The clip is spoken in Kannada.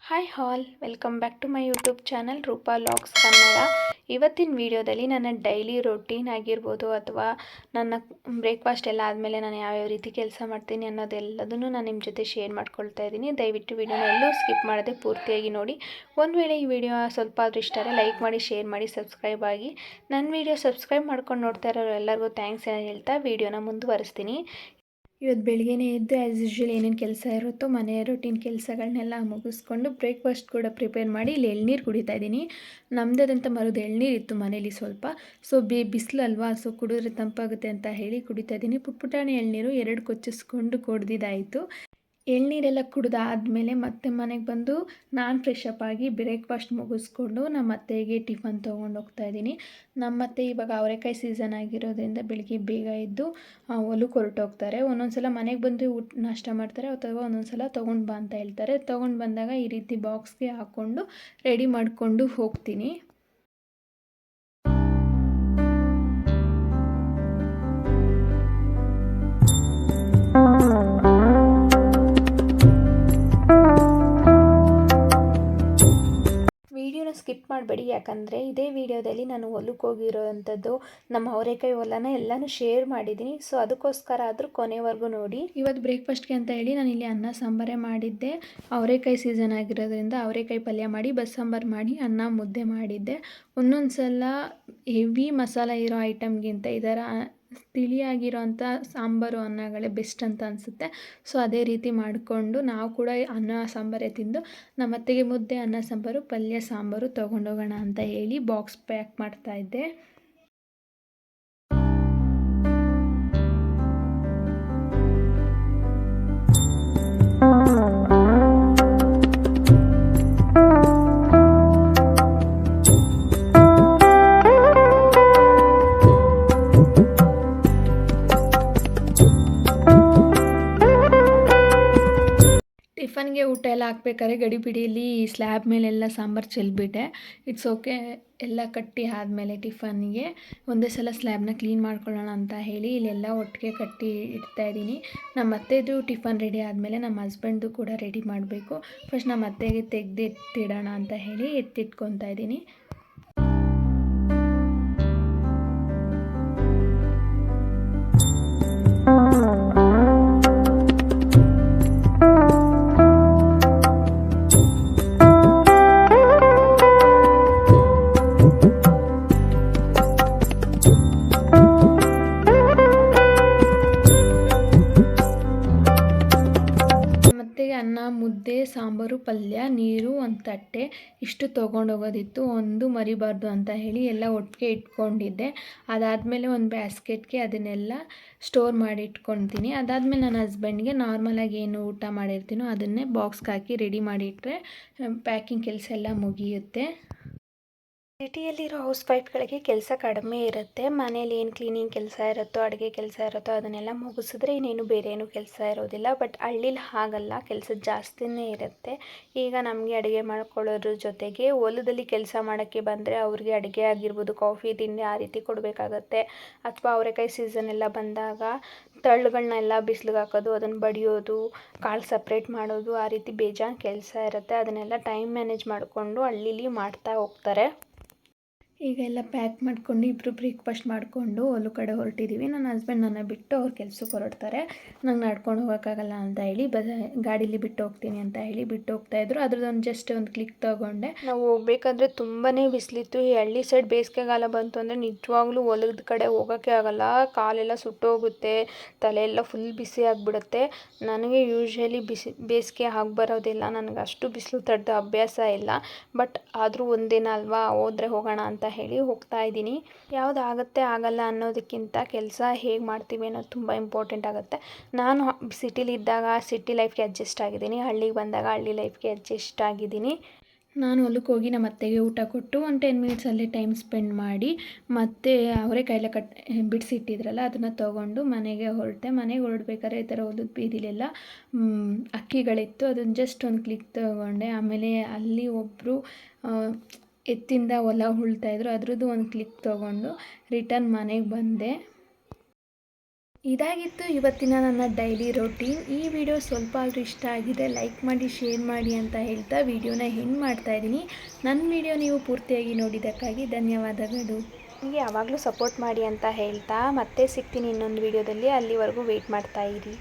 Hi all, welcome back to my YouTube channel Roopa vlogs Kannada. ಇವತ್ತಿನ ವಿಡಿಯೋದಲ್ಲಿ ನನ್ನ ಡೈಲಿ ರೊಟೀನ್ ಆಗಿರ್ಬೋದು ಅಥವಾ ನನ್ನ ಬ್ರೇಕ್ಫಾಸ್ಟ್ ಎಲ್ಲ ಆದಮೇಲೆ ನಾನು ಯಾವ್ಯಾವ ರೀತಿ ಕೆಲಸ ಮಾಡ್ತೀನಿ ಅನ್ನೋದೆಲ್ಲದನ್ನು ನಾನು ನಿಮ್ಮ ಜೊತೆ ಶೇರ್ ಮಾಡ್ಕೊಳ್ತಾ ಇದ್ದೀನಿ. ದಯವಿಟ್ಟು ವಿಡಿಯೋನ ಎಲ್ಲೂ ಸ್ಕಿಪ್ ಮಾಡದೆ ಪೂರ್ತಿಯಾಗಿ ನೋಡಿ. ಒಂದು ವೇಳೆ ಈ ವಿಡಿಯೋ ಸ್ವಲ್ಪ ಆದರೂ ಇಷ್ಟ ಆದರೆ ಲೈಕ್ ಮಾಡಿ, ಶೇರ್ ಮಾಡಿ, ಸಬ್ಸ್ಕ್ರೈಬ್ ಆಗಿ. ನನ್ನ ವಿಡಿಯೋ ಸಬ್ಸ್ಕ್ರೈಬ್ ಮಾಡ್ಕೊಂಡು ನೋಡ್ತಾ ಇರೋರು ಎಲ್ಲರಿಗೂ ಥ್ಯಾಂಕ್ಸ್ ಹೇಳ್ತಾ ವಿಡಿಯೋನ ಮುಂದುವರಿಸ್ತೀನಿ. ಇವತ್ತು ಬೆಳಿಗ್ಗೆನೇ ಎದ್ದು ಆ್ಯಸ್ ಯೂಶ್ವಲ್ ಏನೇನು ಕೆಲಸ ಇರುತ್ತೋ ಮನೆ ರೂಟೀನ್ ಕೆಲಸಗಳನ್ನೆಲ್ಲ ಮುಗಿಸ್ಕೊಂಡು ಬ್ರೇಕ್ಫಾಸ್ಟ್ ಕೂಡ ಪ್ರಿಪೇರ್ ಮಾಡಿ ಇಲ್ಲಿ ಎಳ್ನೀರು ಕುಡಿತಾ ಇದ್ದೀನಿ. ನಮ್ಮದೇದಂತ ಮರದ ಎಳ್ನೀರು ಇತ್ತು ಮನೇಲಿ ಸ್ವಲ್ಪ. ಸೊ ಬಿಸಿಲಲ್ವಾ, ಸೊ ಕುಡಿದ್ರೆ ತಂಪಾಗುತ್ತೆ ಅಂತ ಹೇಳಿ ಕುಡಿತಾ ಇದ್ದೀನಿ. ಪುಟ್ಪುಟಾಣಿ ಎಳ್ನೀರು 2 ಕೊಚ್ಚಿಸ್ಕೊಂಡು ಕುಡ್ದಿದ್ದಾಯಿತು. ಎಳ್ನೀರೆಲ್ಲ ಕುಡಿದಾದ್ಮೇಲೆ ಮತ್ತೆ ಮನೆಗೆ ಬಂದು ನಾನು ಫ್ರೆಶ್ ಅಪ್ ಆಗಿ ಬ್ರೇಕ್ಫಾಸ್ಟ್ ಮುಗಿಸ್ಕೊಂಡು ನಮ್ಮ ಅತ್ತೆಗೆ ಟಿಫನ್ ತೊಗೊಂಡು ಹೋಗ್ತಾ ಇದ್ದೀನಿ. ನಮ್ಮ ಅತ್ತೆ ಇವಾಗ ಅವರೆಕಾಯಿ ಸೀಸನ್ ಆಗಿರೋದ್ರಿಂದ ಬೆಳಿಗ್ಗೆ ಬೇಗ ಎದ್ದು ಹೊಲಕ್ಕೆ ಹೊರಟೋಗ್ತಾರೆ. ಒಂದೊಂದು ಸಲ ಮನೆಗೆ ಬಂದು ನಾಷ್ಟ ಮಾಡ್ತಾರೆ ಅಥವಾ ಒಂದೊಂದು ಸಲ ತೊಗೊಂಡು ಬಾ ಅಂತ ಹೇಳ್ತಾರೆ. ತೊಗೊಂಡು ಬಂದಾಗ ಈ ರೀತಿ ಬಾಕ್ಸ್ಗೆ ಹಾಕ್ಕೊಂಡು ರೆಡಿ ಮಾಡಿಕೊಂಡು ಹೋಗ್ತೀನಿ. ವಿಡಿಯೋನ ಸ್ಕಿಪ್ ಮಾಡಬೇಡಿ, ಯಾಕಂದರೆ ಇದೇ ವಿಡಿಯೋದಲ್ಲಿ ನಾನು ಹೊಲಕ್ಕೆ ಹೋಗಿರೋವಂಥದ್ದು, ನಮ್ಮ ಅವರೆಕಾಯಿ ಹೊಲನ ಎಲ್ಲನೂ ಶೇರ್ ಮಾಡಿದ್ದೀನಿ. ಸೊ ಅದಕ್ಕೋಸ್ಕರ ಆದರೂ ಕೊನೆವರೆಗೂ ನೋಡಿ. ಇವತ್ತು ಬ್ರೇಕ್ಫಾಸ್ಟ್ಗೆ ಅಂತ ಹೇಳಿ ನಾನು ಇಲ್ಲಿ ಅನ್ನ ಸಾಂಬಾರೇ ಮಾಡಿದ್ದೆ. ಅವರೆಕಾಯಿ ಸೀಸನ್ ಆಗಿರೋದ್ರಿಂದ ಅವರೆಕಾಯಿ ಪಲ್ಯ ಮಾಡಿ, ಬಸ್ಸಾಂಬಾರು ಮಾಡಿ, ಅನ್ನ ಮುದ್ದೆ ಮಾಡಿದ್ದೆ. ಒಂದೊಂದು ಸಲ ಹೆವಿ ಮಸಾಲ ಇರೋ ಐಟಮ್ಗಿಂತ ಇದರ ತಿಳಿಯಾಗಿರೋಂಥ ಸಾಂಬಾರು ಅನ್ನಗಳೇ ಬೆಸ್ಟ್ ಅಂತ ಅನಿಸುತ್ತೆ. ಸೊ ಅದೇ ರೀತಿ ಮಾಡಿಕೊಂಡು ನಾವು ಕೂಡ ಅನ್ನ ಸಾಂಬಾರೇ ತಿಂದು ನಮ್ಮ ಅತ್ತೆಗೆ ಮುದ್ದೆ, ಅನ್ನ ಸಾಂಬಾರು, ಪಲ್ಯ, ಸಾಂಬಾರು ತೊಗೊಂಡೋಗೋಣ ಅಂತ ಹೇಳಿ ಬಾಕ್ಸ್ ಪ್ಯಾಕ್ ಮಾಡ್ತಾಯಿದ್ದೆ. ಟಿಫನ್ಗೆ ಊಟ ಎಲ್ಲ ಹಾಕ್ಬೇಕಾದ್ರೆ ಗಡಿಬಿಡಿಯಲ್ಲಿ ಸ್ಲ್ಯಾಬ್ ಮೇಲೆಲ್ಲ ಸಾಂಬಾರು ಚೆಲ್ಬಿಟ್ಟೆ. ಇಟ್ಸ್ ಓಕೆ, ಎಲ್ಲ ಕಟ್ಟಿ ಆದಮೇಲೆ ಟಿಫನ್ಗೆ ಒಂದೇ ಸಲ ಸ್ಲ್ಯಾಬ್ನ ಕ್ಲೀನ್ ಮಾಡ್ಕೊಳ್ಳೋಣ ಅಂತ ಹೇಳಿ ಇಲ್ಲೆಲ್ಲ ಒಟ್ಟಿಗೆ ಕಟ್ಟಿ ಇಡ್ತಾಯಿದ್ದೀನಿ. ನಮ್ಮ ಅತ್ತೆದು ಟಿಫನ್ ರೆಡಿ ಆದಮೇಲೆ ನಮ್ಮ ಹಸ್ಬೆಂಡ್ದು ಕೂಡ ರೆಡಿ ಮಾಡಬೇಕು. ಫಸ್ಟ್ ನಮ್ಮ ಅತ್ತೆಗೆ ತೆಗೆದು ಎತ್ತಿಡೋಣ ಅಂತ ಹೇಳಿ ಎತ್ತಿಟ್ಕೊತಾ ಇದ್ದೀನಿ. ಅನ್ನ, ಮುದ್ದೆ, ಸಾಂಬಾರು, ಪಲ್ಯ, ನೀರು, ಒಂದು ತಟ್ಟೆ ಇಷ್ಟು ತೊಗೊಂಡೋಗೋದಿತ್ತು. ಒಂದು ಮರಿಬಾರ್ದು ಅಂತ ಹೇಳಿ ಎಲ್ಲ ಒಟ್ಟಿಗೆ ಇಟ್ಕೊಂಡಿದ್ದೆ. ಅದಾದಮೇಲೆ ಒಂದು ಬ್ಯಾಸ್ಕೆಟ್ಗೆ ಅದನ್ನೆಲ್ಲ ಸ್ಟೋರ್ ಮಾಡಿ ಇಟ್ಕೊತೀನಿ. ಅದಾದಮೇಲೆ ನನ್ನ ಹಸ್ಬೆಂಡ್ಗೆ ನಾರ್ಮಲಾಗಿ ಏನು ಊಟ ಮಾಡಿರ್ತೀನೋ ಅದನ್ನೇ ಬಾಕ್ಸ್ಗೆ ಹಾಕಿ ರೆಡಿ ಮಾಡಿಟ್ರೆ ಪ್ಯಾಕಿಂಗ್ ಕೆಲಸ ಎಲ್ಲ ಮುಗಿಯುತ್ತೆ. ಸಿಟಿಯಲ್ಲಿರೋ ಹೌಸ್ ವೈಫ್ಗಳಿಗೆ ಕೆಲಸ ಕಡಿಮೆ ಇರುತ್ತೆ. ಮನೇಲಿ ಏನು ಕ್ಲೀನಿಂಗ್ ಕೆಲಸ ಇರುತ್ತೋ, ಅಡುಗೆ ಕೆಲಸ ಇರುತ್ತೋ ಅದನ್ನೆಲ್ಲ ಮುಗಿಸಿದ್ರೆ ಇನ್ನೇನು ಬೇರೆ ಏನೂ ಕೆಲಸ ಇರೋದಿಲ್ಲ. ಬಟ್ ಹಳ್ಳಿಲಿ ಹಾಗಲ್ಲ, ಕೆಲಸ ಜಾಸ್ತಿನೇ ಇರುತ್ತೆ. ಈಗ ನಮಗೆ ಅಡುಗೆ ಮಾಡ್ಕೊಳ್ಳೋದ್ರ ಜೊತೆಗೆ ಹೊಲದಲ್ಲಿ ಕೆಲಸ ಮಾಡೋಕ್ಕೆ ಬಂದರೆ ಅವ್ರಿಗೆ ಅಡುಗೆ ಆಗಿರ್ಬೋದು, ಕಾಫಿ, ತಿಂಡಿ ಆ ರೀತಿ ಕೊಡಬೇಕಾಗತ್ತೆ. ಅಥವಾ ಅವರೆಕಾಯಿ ಸೀಸನ್ ಎಲ್ಲ ಬಂದಾಗ ತಳ್ಳುಗಳನ್ನೆಲ್ಲ ಬಿಸಿಲಿಗೆ ಹಾಕೋದು, ಅದನ್ನು ಬಡಿಯೋದು, ಕಾಳು ಸಪ್ರೇಟ್ ಮಾಡೋದು, ಆ ರೀತಿ ಬೇಜಾನ್ ಕೆಲಸ ಇರುತ್ತೆ. ಅದನ್ನೆಲ್ಲ ಟೈಮ್ ಮ್ಯಾನೇಜ್ ಮಾಡಿಕೊಂಡು ಹಳ್ಳೀಲಿ ಮಾಡ್ತಾ ಹೋಗ್ತಾರೆ. ಈಗ ಎಲ್ಲ ಪ್ಯಾಕ್ ಮಾಡ್ಕೊಂಡು ಇಬ್ಬರು ಬ್ರೇಕ್ಫಾಸ್ಟ್ ಮಾಡಿಕೊಂಡು ಹೊಲ ಕಡೆ ಹೊರಟಿದ್ದೀವಿ. ನನ್ನ ಹಸ್ಬೆಂಡ್ ನನ್ನ ಬಿಟ್ಟು ಅವ್ರು ಕೆಲ್ಸಕ್ಕೆ ಹೊರಡ್ತಾರೆ. ನಂಗೆ ನಡ್ಕೊಂಡು ಹೋಗೋಕ್ಕಾಗಲ್ಲ ಅಂತ ಹೇಳಿ ಗಾಡೀಲಿ ಬಿಟ್ಟು ಹೋಗ್ತೀನಿ ಅಂತ ಹೇಳಿ ಬಿಟ್ಟು ಹೋಗ್ತಾಯಿದ್ರು. ಅದ್ರದ್ದೊಂದು ಜಸ್ಟ್ ಒಂದು ಕ್ಲಿಕ್ ತೊಗೊಂಡೆ. ನಾವು ಹೋಗ್ಬೇಕಾದ್ರೆ ತುಂಬಾ ಬಿಸಿಲಿತ್ತು. ಈ ಹಳ್ಳಿ ಸೈಡ್ ಬೇಸಿಗೆಗಾಲ ಬಂತು ಅಂದರೆ ನಿಜವಾಗ್ಲೂ ಹೊಲದ ಕಡೆ ಹೋಗೋಕ್ಕೆ ಆಗಲ್ಲ. ಕಾಲೆಲ್ಲ ಸುಟ್ಟೋಗುತ್ತೆ, ತಲೆಯೆಲ್ಲ ಫುಲ್ ಬಿಸಿ ಆಗಿಬಿಡುತ್ತೆ. ನನಗೆ ಯೂಶ್ವಲಿ ಬೇಸಿಗೆ ಆಗಿ ಬರೋದಿಲ್ಲ, ನನಗೆ ಅಷ್ಟು ಬಿಸಿಲು ತಡೆದ ಅಭ್ಯಾಸ ಇಲ್ಲ. ಬಟ್ ಆದರೂ ಒಂದಿನ ಅಲ್ವಾ, ಹೋದರೆ ಹೋಗೋಣ ಅಂತ ಹೇಳಿ ಹೋಗ್ತಾ ಇದ್ದೀನಿ. ಯಾವುದು ಆಗುತ್ತೆ ಆಗಲ್ಲ ಅನ್ನೋದಕ್ಕಿಂತ ಕೆಲಸ ಹೇಗೆ ಮಾಡ್ತೀವಿ ಅನ್ನೋದು ತುಂಬ ಇಂಪಾರ್ಟೆಂಟ್ ಆಗುತ್ತೆ. ನಾನು ಸಿಟಿಲಿದ್ದಾಗ ಸಿಟಿ ಲೈಫ್ಗೆ ಅಡ್ಜಸ್ಟ್ ಆಗಿದ್ದೀನಿ, ಹಳ್ಳಿಗೆ ಬಂದಾಗ ಹಳ್ಳಿ ಲೈಫ್ಗೆ ಅಡ್ಜಸ್ಟ್ ಆಗಿದ್ದೀನಿ. ನಾನು ಹೊಲಕ್ಕೆ ಹೋಗಿ ನಮ್ಮ ಅತ್ತೆಗೆ ಊಟ ಕೊಟ್ಟು ಒಂದು 10 ಮಿನಿಟ್ಸ್ ಅಲ್ಲೇ ಟೈಮ್ ಸ್ಪೆಂಡ್ ಮಾಡಿ ಮತ್ತೆ ಅವರೆಕಾಯಿಲ್ಲ ಬಿಡಿಸಿಟ್ಟಿದ್ರಲ್ಲ ಅದನ್ನು ತೊಗೊಂಡು ಮನೆಗೆ ಹೊರಟೆ. ಮನೆಗೆ ಹೊರಡ್ಬೇಕಾದ್ರೆ ಈ ಥರ ಹೊಲದ ಬೀದಿಲೆಲ್ಲ ಅಕ್ಕಿಗಳಿತ್ತು. ಅದನ್ನು ಜಸ್ಟ್ ಒಂದು ಕ್ಲಿಕ್ ತೊಗೊಂಡೆ. ಆಮೇಲೆ ಅಲ್ಲಿ ಒಬ್ಬರು ಎತ್ತಿಂದ ಹೊಲ ಉಳ್ತಾಯಿದ್ರು, ಅದ್ರದ್ದು ಒಂದು ಕ್ಲಿಕ್ ತೊಗೊಂಡು ರಿಟರ್ನ್ ಮನೆಗೆ ಬಂದೆ. ಇದಾಗಿತ್ತು ಇವತ್ತಿನ ನನ್ನ ಡೈಲಿ ರೊಟೀನ್. ಈ ವಿಡಿಯೋ ಸ್ವಲ್ಪ ಆದರೂ ಇಷ್ಟ ಆಗಿದೆ ಲೈಕ್ ಮಾಡಿ ಶೇರ್ ಮಾಡಿ ಅಂತ ಹೇಳ್ತಾ ವಿಡಿಯೋನ ಎಂಡ್ ಮಾಡ್ತಾಯಿದ್ದೀನಿ. ನನ್ನ ವಿಡಿಯೋ ನೀವು ಪೂರ್ತಿಯಾಗಿ ನೋಡಿದ್ದಕ್ಕಾಗಿ ಧನ್ಯವಾದಗಳು. ನನಗೆ ಯಾವಾಗಲೂ ಸಪೋರ್ಟ್ ಮಾಡಿ ಅಂತ ಹೇಳ್ತಾ ಮತ್ತೆ ಸಿಗ್ತೀನಿ ಇನ್ನೊಂದು ವಿಡಿಯೋದಲ್ಲಿ. ಅಲ್ಲಿವರೆಗೂ ವೆಯ್ಟ್ ಮಾಡ್ತಾಯಿರಿ.